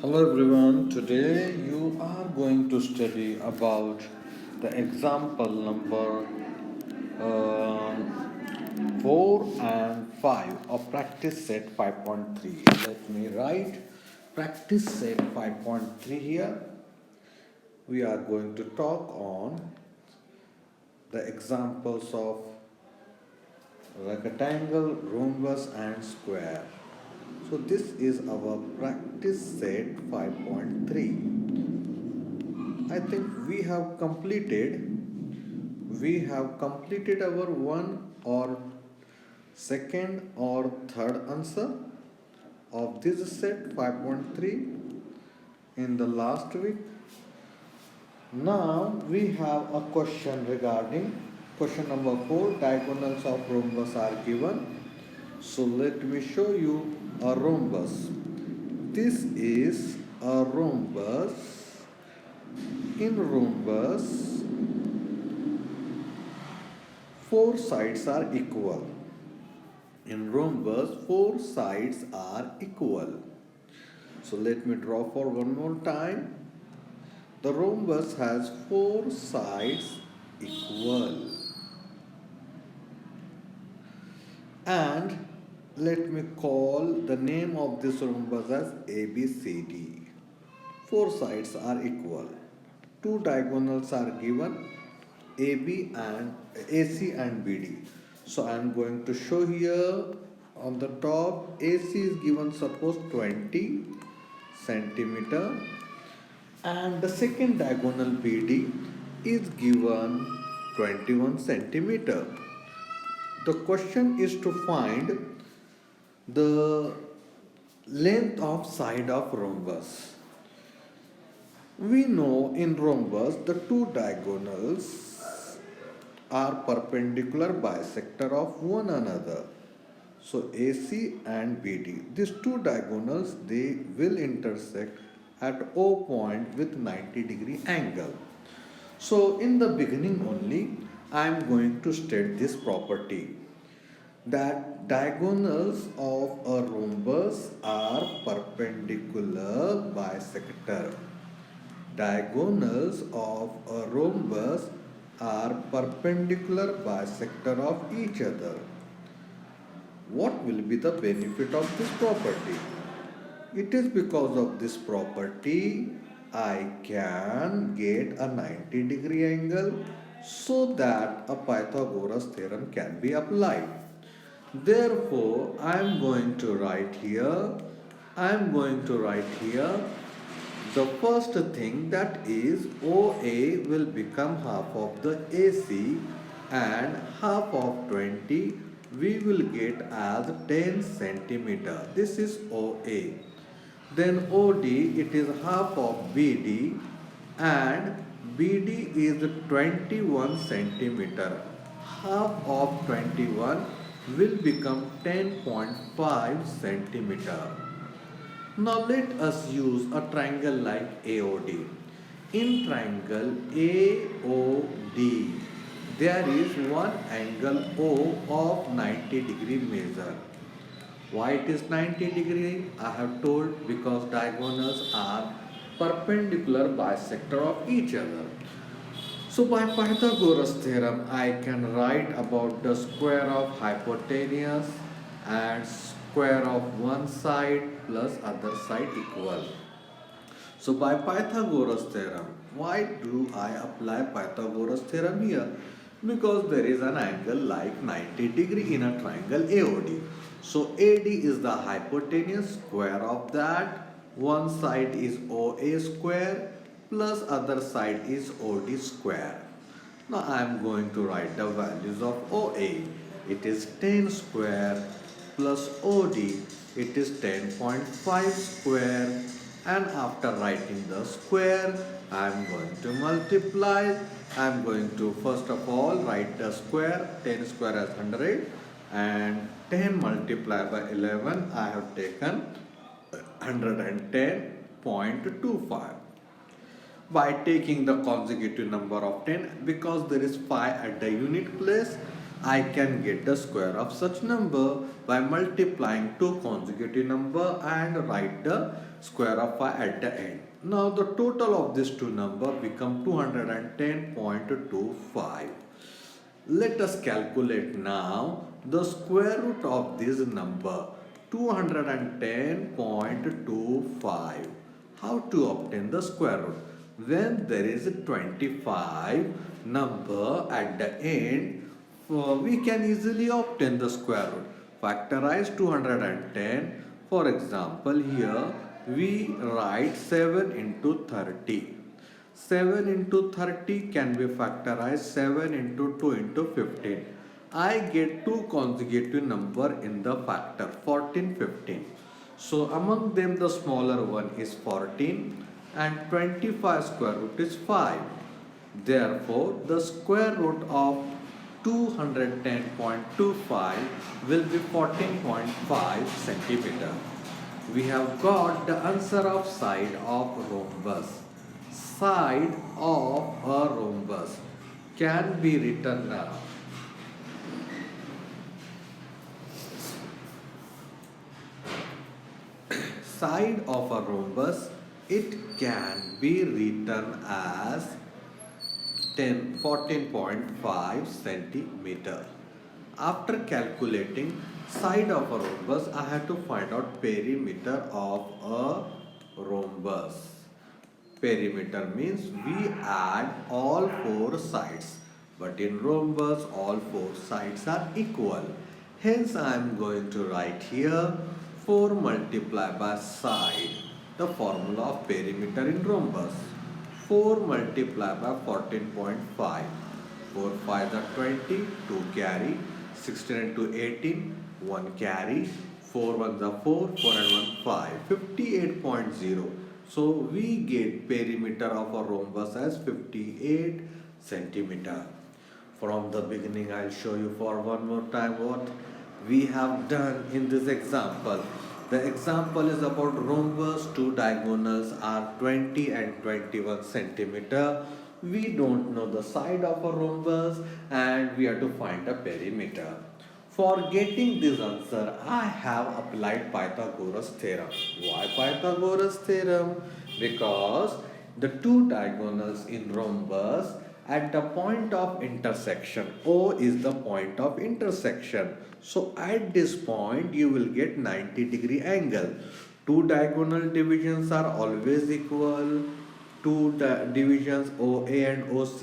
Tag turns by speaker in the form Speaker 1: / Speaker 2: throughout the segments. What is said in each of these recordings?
Speaker 1: Hello everyone, today you are going to study about the example number 4 and 5 of practice set 5.3. Let me write practice set 5.3 here. We are going to talk on the examples of rectangle, rhombus and square. So this is our practice set 5.3. I think we have completed our one or second or third answer of this set 5.3 in the last week. Now we have a question regarding question number 4. Diagonals of rhombus are given. So let me show you a rhombus. This is a rhombus. In rhombus, four sides are equal. In rhombus, four sides are equal. So let me draw for one more time. The rhombus has four sides equal. And let me call the name of this rhombus as ABCD. Four sides are equal. Two diagonals are given, AB and AC and BD. So I am going to show here on the top. AC is given suppose 20 centimeter, and the second diagonal BD is given 21 centimeter. The question is to find the length of side of rhombus. We know in rhombus the two diagonals are perpendicular bisector of one another. So AC and BD, these two diagonals, they will intersect at O point with 90-degree angle. So in the beginning only, I am going to state this property, that diagonals of a rhombus are perpendicular bisector. Diagonals of a rhombus are perpendicular bisector of each other. What will be the benefit of this property? It is because of this property I can get a 90-degree angle, so that a Pythagoras theorem can be applied. Therefore, I am going to write here the first thing, that is OA will become half of the AC, and half of 20 we will get as 10 centimeter. This is OA. Then OD, it is half of BD, and BD is 21 centimeter. Half of 21 will become 10.5 centimeter. Now let us use a triangle like AOD. In triangle AOD, there is one angle O of 90-degree measure. Why it is 90-degree? I have told, because diagonals are perpendicular bisector of each other. So by Pythagoras theorem, I can write about the square of hypotenuse and square of one side plus other side equal. So by Pythagoras theorem, why do I apply Pythagoras theorem here? Because there is an angle like 90-degree in a triangle AOD. So AD is the hypotenuse, square of that. One side is OA square plus other side is OD square. Now I am going to write the values of OA. It is 10 square plus OD. It is 10.5 square, and after writing the square, I am going to multiply. I am going to first of all write the square. 10 square as 100, and 10 multiplied by 11, I have taken 110.25. By taking the consecutive number of 10, because there is 5 at the unit place, I can get the square of such number by multiplying two consecutive number and write the square of 5 at the end. Now the total of these two numbers become 210.25. Let us calculate now the square root of this number 210.25. How to obtain the square root? When there is a 25 number at the end, we can easily obtain the square root. Factorize 210. For example, here we write 7 into 30. 7 into 30 can be factorized 7 into 2 into 15. I get two consecutive number in the factor 14, 15. So among them the smaller one is 14 and 25 square root is 5. Therefore the square root of 210.25 will be 14.5 centimeter. We have got the answer of side of rhombus. Side of a rhombus can be written now. Side of a rhombus, it can be written as 14.5 centimeter. After calculating side of a rhombus, I have to find out perimeter of a rhombus. Perimeter means we add all four sides, but in rhombus all four sides are equal. Hence I am going to write here 4 multiplied by side, the formula of perimeter in rhombus. 4 multiplied by 14.5. 4 5 are 20, 2 carry, 16 into 18, 1 carry, 4 1s are 4, 4 and 1 5, 58.0. So we get perimeter of a rhombus as 58 centimeter. From the beginning I'll show you for one more time what we have done in this example. The example is about rhombus. Two diagonals are 20 and 21 centimeter. We don't know the side of a rhombus and we have to find a perimeter. For getting this answer, I have applied Pythagoras theorem. Why Pythagoras theorem? Because the two diagonals in rhombus at the point of intersection, O is the point of intersection. So at this point you will get 90-degree angle. Two diagonal divisions are always equal. Two divisions OA and OC,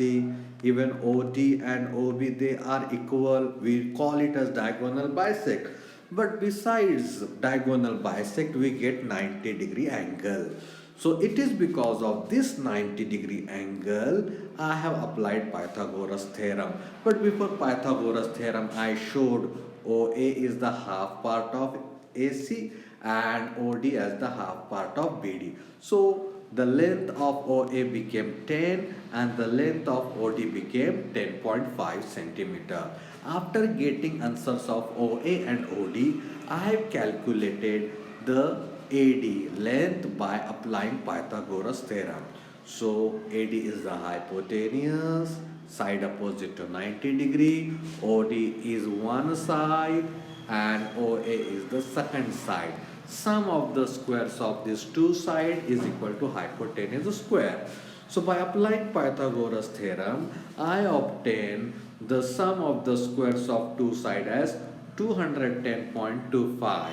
Speaker 1: even OD and OB, they are equal. We call it as diagonal bisect. But besides diagonal bisect, we get 90-degree angle. So it is because of this 90-degree angle I have applied Pythagoras theorem. But before Pythagoras theorem, I showed OA is the half part of AC and OD as the half part of BD. So the length of OA became 10 and the length of OD became 10.5 centimeter. After getting answers of OA and OD, I have calculated the AD length by applying Pythagoras theorem. So AD is the hypotenuse, side opposite to 90-degree, OD is one side and OA is the second side. Sum of the squares of these two sides is equal to hypotenuse square. So by applying Pythagoras theorem, I obtain the sum of the squares of two sides as 210.25.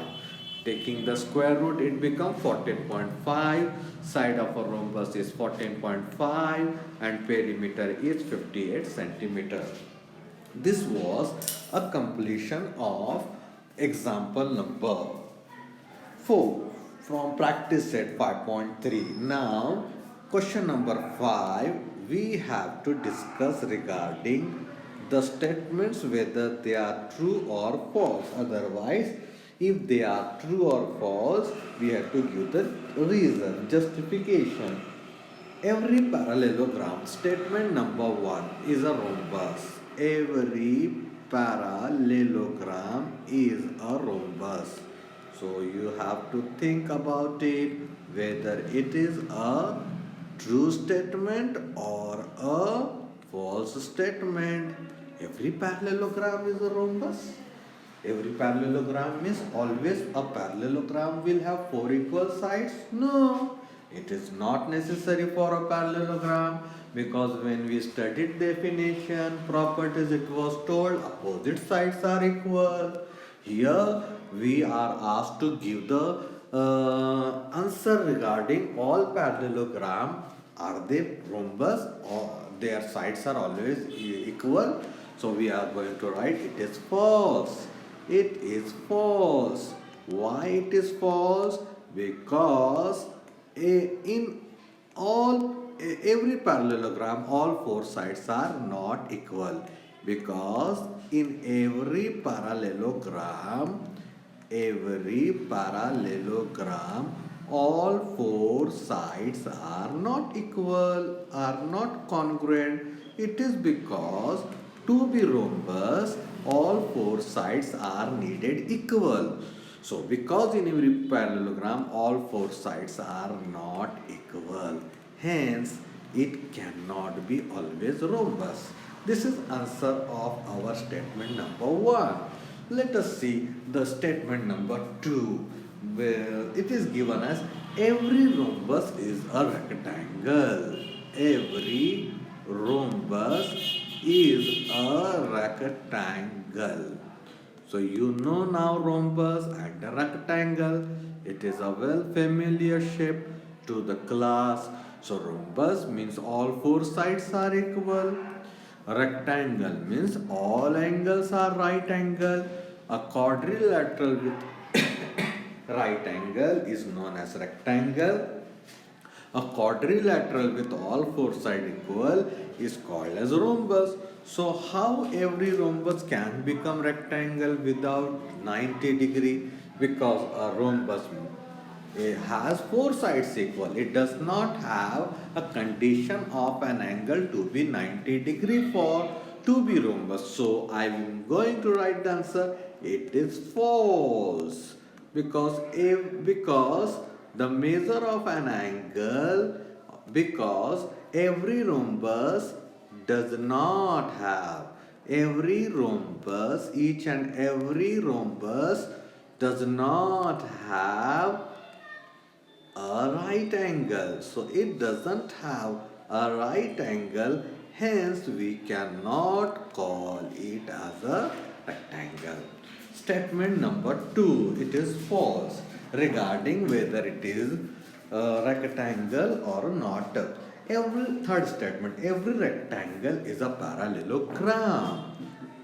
Speaker 1: Taking the square root, it becomes 14.5. Side of a rhombus is 14.5 and perimeter is 58 centimeter. This was a completion of example number 4 from practice set 5.3. Now question number 5, we have to discuss regarding the statements whether they are true or false. Otherwise, if they are true or false, we have to give the reason, justification. Every parallelogram, statement number 1 is a rhombus. Every parallelogram is a rhombus. So you have to think about it whether it is a true statement or a false statement. Every parallelogram is a rhombus. Every parallelogram means always a parallelogram will have four equal sides? No, it is not necessary for a parallelogram, because when we studied definition, properties, it was told opposite sides are equal. Here we are asked to give the answer regarding all parallelogram. Are they rhombus or their sides are always equal? So we are going to write it is false. It is false. Why it is false? Because in every parallelogram, all four sides are not equal. Because in every parallelogram, all four sides are not equal, are not congruent. It is because to be rhombus, all four sides are needed equal. So, because in every parallelogram, all four sides are not equal, hence it cannot be always rhombus. This is answer of our statement number 1. Let us see the statement number 2, where it is given as every rhombus is a rectangle. Every rhombus is a rectangle. So you know now rhombus and a rectangle. It is a well familiar shape to the class. So rhombus means all four sides are equal. Rectangle means all angles are right angle. A quadrilateral with right angle is known as rectangle. A quadrilateral with all four sides equal is called as rhombus. So how every rhombus can become rectangle without 90 degree? Because a rhombus it has four sides equal. It does not have a condition of an angle to be 90 degree for to be rhombus. So I am going to write the answer. It is false. Because the measure of an angle, because every rhombus does not have, each and every rhombus does not have a right angle. So it doesn't have a right angle, hence we cannot call it as a rectangle. Statement number 2, it is false regarding whether it is a rectangle or not. Third statement, every rectangle is a parallelogram.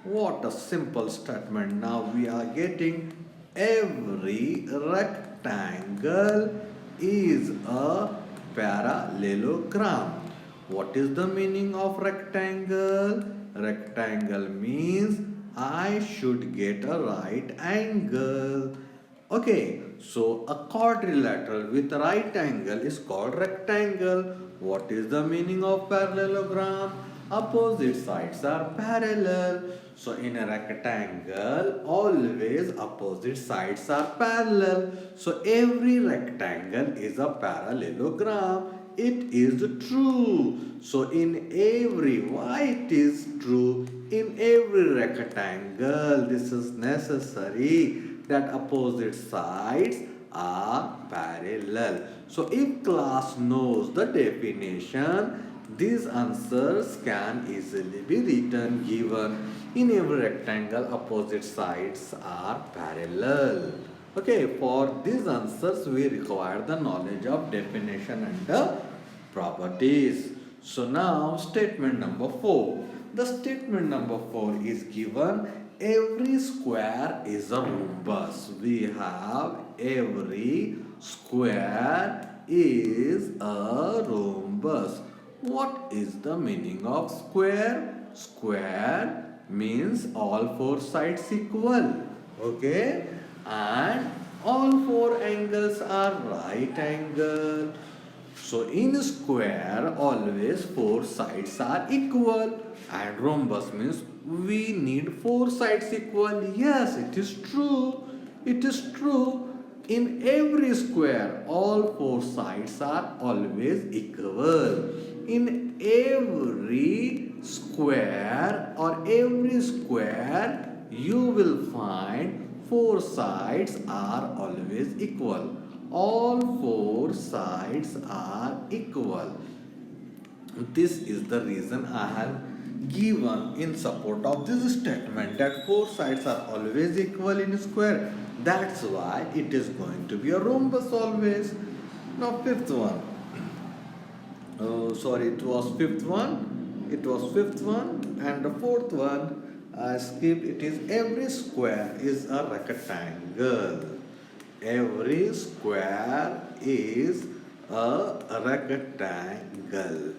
Speaker 1: What a simple statement. Now we are getting every rectangle is a parallelogram. What is the meaning of rectangle? Rectangle means I should get a right angle. Okay, so a quadrilateral with right angle is called rectangle. What is the meaning of parallelogram? Opposite sides are parallel. So in a rectangle, always opposite sides are parallel. So every rectangle is a parallelogram. It is true. So why it is true? In every rectangle, this is necessary that opposite sides are parallel. So if class knows the definition, these answers can easily be written given in every rectangle opposite sides are parallel. Okay, for these answers we require the knowledge of definition and the properties. So now statement number 4. The statement number 4 is given every square is a rhombus. We have every square is a rhombus. What is the meaning of square? Square means all four sides equal. Okay? And all four angles are right angle. So in square always four sides are equal, and rhombus means we need four sides equal. Yes, it is true. It is true. In every square all four sides are always equal. In every square or every square you will find four sides are always equal. All four sides are equal. This is the reason I have given in support of this statement that four sides are always equal in a square. That's why it is going to be a rhombus always. Now fifth one. Oh, sorry, it was fifth one. It was fifth one, and the fourth one I skipped. It is every square is a rectangle. Every square is a rectangle.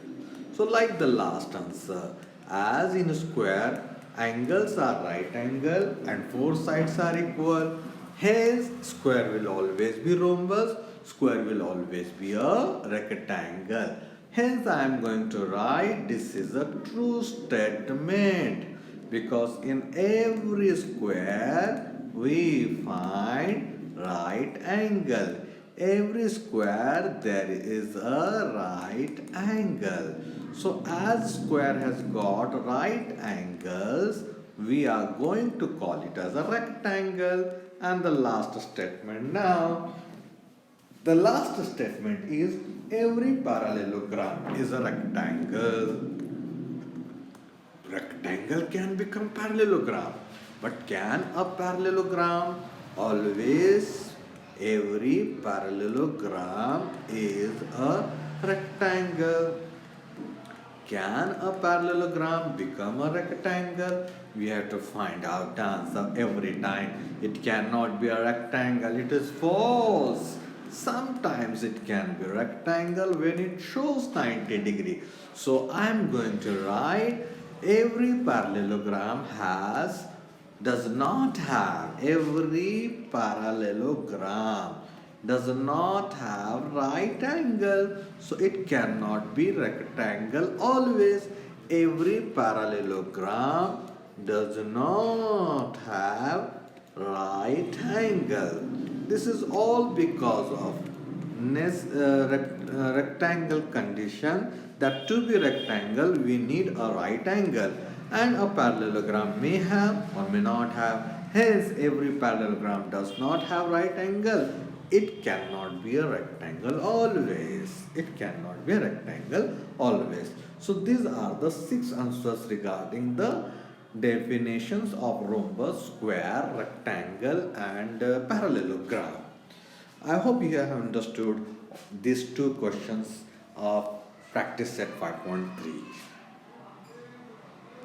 Speaker 1: So, like the last answer, as in a square, angles are right angle and four sides are equal. Hence, square will always be rhombus, square will always be a rectangle. Hence, I am going to write this is a true statement because in every square we find right angle. Every square there is a right angle. So as square has got right angles, we are going to call it as a rectangle. And the last statement now. The last statement is every parallelogram is a rectangle. Rectangle can become parallelogram, but can a parallelogram always? Every parallelogram is a rectangle. Can a parallelogram become a rectangle? We have to find out the answer every time. It cannot be a rectangle. It is false. Sometimes it can be rectangle when it shows 90 degree. So I am going to write every parallelogram does not have every parallelogram does not have right angle, so it cannot be rectangle always. Every parallelogram does not have right angle. This is all because of rectangle condition, that to be rectangle we need a right angle, and a parallelogram may have or may not have. Hence every parallelogram does not have right angle. It cannot be a rectangle always. It cannot be a rectangle always. So these are the 6 answers regarding the definitions of rhombus, square, rectangle and parallelogram. I hope you have understood these two questions of practice set 5.3.